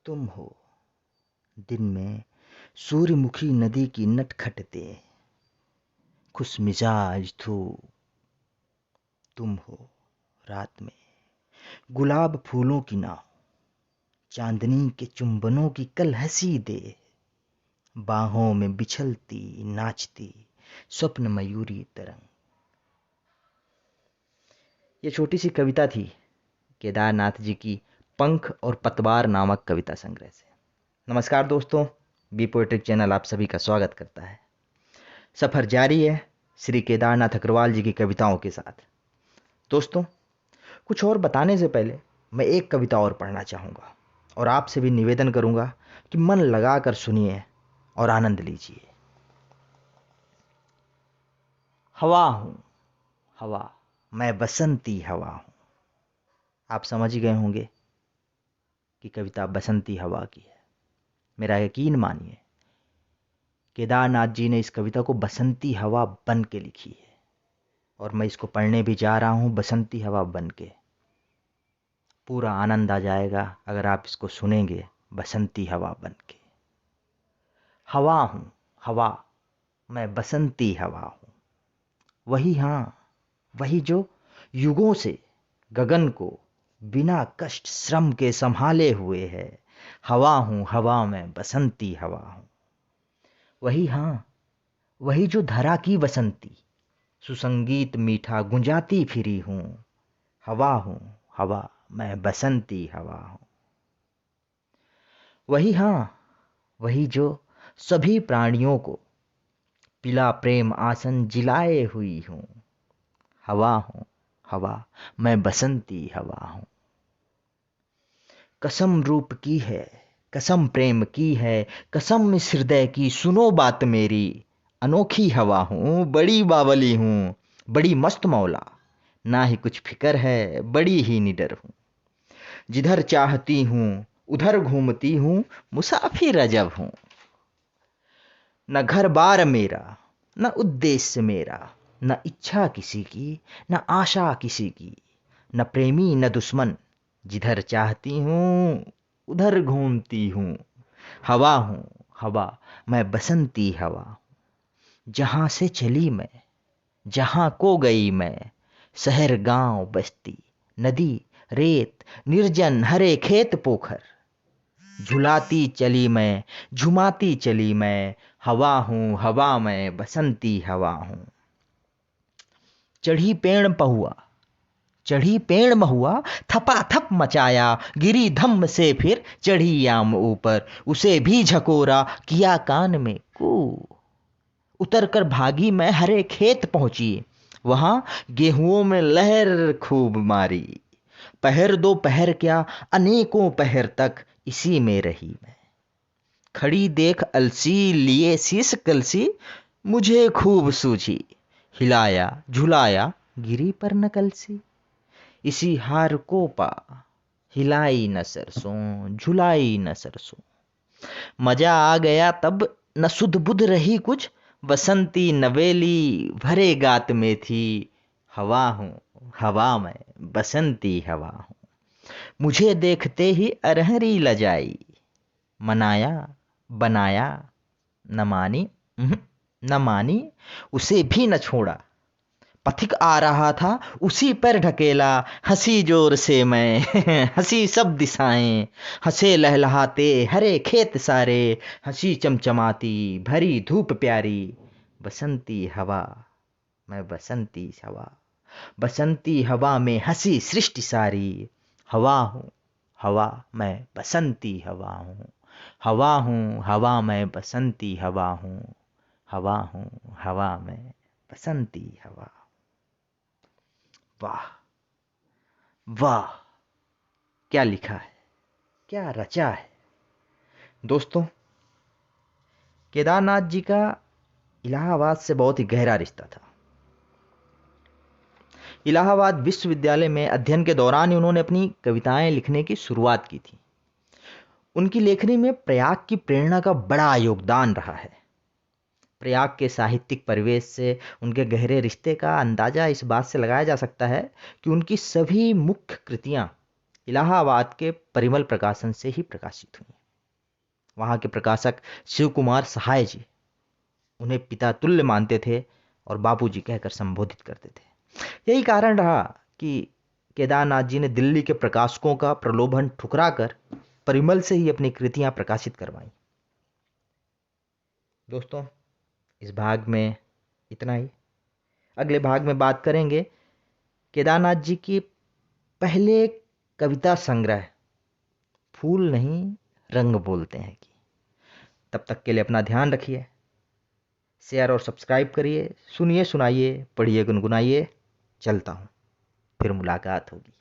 तुम हो दिन में सूर्यमुखी नदी की नटखटते खुश मिजाज धूप। तुम हो रात में गुलाब फूलों की नाव, चांदनी के चुंबनों की कल हंसी दे, बाहों में बिछलती नाचती स्वप्न मयूरी तरंग। ये छोटी सी कविता थी केदारनाथ जी की पंख और पतवार नामक कविता संग्रह से। नमस्कार दोस्तों, बी पोएट्रिक चैनल आप सभी का स्वागत करता है। सफर जारी है श्री केदारनाथ अग्रवाल जी की कविताओं के साथ। दोस्तों, कुछ और बताने से पहले मैं एक कविता और पढ़ना चाहूँगा और आपसे भी निवेदन करूँगा कि मन लगाकर सुनिए और आनंद लीजिए। हवा हूँ हवा, मैं बसंती हवा हूँ। आप समझ ही गए होंगे कि कविता बसंती हवा की है। मेरा यकीन मानिए, केदारनाथ जी ने इस कविता को बसंती हवा बन के लिखी है और मैं इसको पढ़ने भी जा रहा हूँ बसंती हवा बन के। पूरा आनंद आ जाएगा अगर आप इसको सुनेंगे बसंती हवा बन के। हवा हूँ हवा, मैं बसंती हवा हूँ। वही हाँ, वही जो युगों से गगन को बिना कष्ट श्रम के संभाले हुए है। हवा हूँ हवा, मैं बसंती हवा हूँ। वही हाँ, वही जो धरा की बसंती सुसंगीत मीठा गुंजाती फिरी हूँ। हवा हूँ हवा, मैं बसंती हवा हूँ। वही हाँ, वही जो सभी प्राणियों को पिला प्रेम आसन जिलाए हुई हूँ। हवा हूँ हवा, मैं बसंती हवा हूँ। कसम रूप की है, कसम प्रेम की है, कसम इस हृदय की सुनो बात मेरी। अनोखी हवा हूँ, बड़ी बावली हूँ, बड़ी मस्त मौला, ना ही कुछ फिक्र है, बड़ी ही निडर हूँ। जिधर चाहती हूँ उधर घूमती हूँ, मुसाफिर अजब हूँ। न घर बार मेरा, न उद्देश्य मेरा, न इच्छा किसी की, न आशा किसी की, न प्रेमी न दुश्मन। जिधर चाहती हूँ उधर घूमती हूँ। हवा हूँ हवा, मैं बसंती हवा। जहाँ से चली मैं, जहाँ को गई मैं, शहर गांव बस्ती, नदी रेत निर्जन हरे खेत पोखर, झुलाती चली मैं, झुमाती चली मैं। हवा हूँ हवा, मैं बसंती हवा हूँ। चढ़ी पेड़ पहुआ, चढ़ी पेड़ महुआ, थपाथप मचाया, गिरी धम्म से फिर चढ़ी आम ऊपर, उसे भी झकोरा किया कान में कू। उतर कर भागी मैं हरे खेत पहुंची, वहां गेहुओं में लहर खूब मारी। पहर दो पहर क्या, अनेकों पहर तक इसी में रही मैं। खड़ी देख अलसी लिए शीस कलसी, मुझे खूब सूझी। हिलाया झुलाया गिरी पर न कलसी, इसी हार को पा। हिलाई न सरसों झुलाई न सरसों, मजा आ गया तब न सुध बुध रही कुछ। बसंती नवेली भरे गात में थी। हवा हूँ हवा, मैं बसंती हवा हूँ। मुझे देखते ही अरहरी लजाई, मनाया बनाया न मानी, न मानी, उसे भी न छोड़ा। पथिक आ रहा था उसी पर ढकेला, हंसी जोर से मैं हंसी सब दिशाएं। हंसे लहलहाते हरे खेत सारे, हंसी चमचमाती भरी धूप प्यारी। बसंती हवा, मैं बसंती हवा। बसंती हवा में हंसी सृष्टि सारी। हवा हूँ हवा, मैं बसंती हवा हूँ। हवा हूँ हवा, मैं बसंती हवा हूँ। हवा हूँ हवा, मैं बसंती हवा। वाह वाह, क्या लिखा है, क्या रचा है। दोस्तों, केदारनाथ जी का इलाहाबाद से बहुत ही गहरा रिश्ता था। इलाहाबाद विश्वविद्यालय में अध्ययन के दौरान ही उन्होंने अपनी कविताएं लिखने की शुरुआत की थी। उनकी लेखनी में प्रयाग की प्रेरणा का बड़ा योगदान रहा है। प्रयाग के साहित्यिक परिवेश से उनके गहरे रिश्ते का अंदाजा इस बात से लगाया जा सकता है कि उनकी सभी मुख्य कृतियां इलाहाबाद के परिमल प्रकाशन से ही प्रकाशित हुई। वहाँ के प्रकाशक शिव कुमार सहाय जी उन्हें पिता तुल्य मानते थे और बापूजी कहकर संबोधित करते थे। यही कारण रहा कि केदारनाथ जी ने दिल्ली के प्रकाशकों का प्रलोभन ठुकराकर परिमल से ही अपनी कृतियां प्रकाशित करवाईं। दोस्तों, इस भाग में इतना ही। अगले भाग में बात करेंगे केदारनाथ जी की पहले कविता संग्रह फूल नहीं रंग बोलते हैं की। तब तक के लिए अपना ध्यान रखिए, शेयर और सब्सक्राइब करिए, सुनिए सुनाइए, पढ़िए गुनगुनाइए। चलता हूँ, फिर मुलाकात होगी।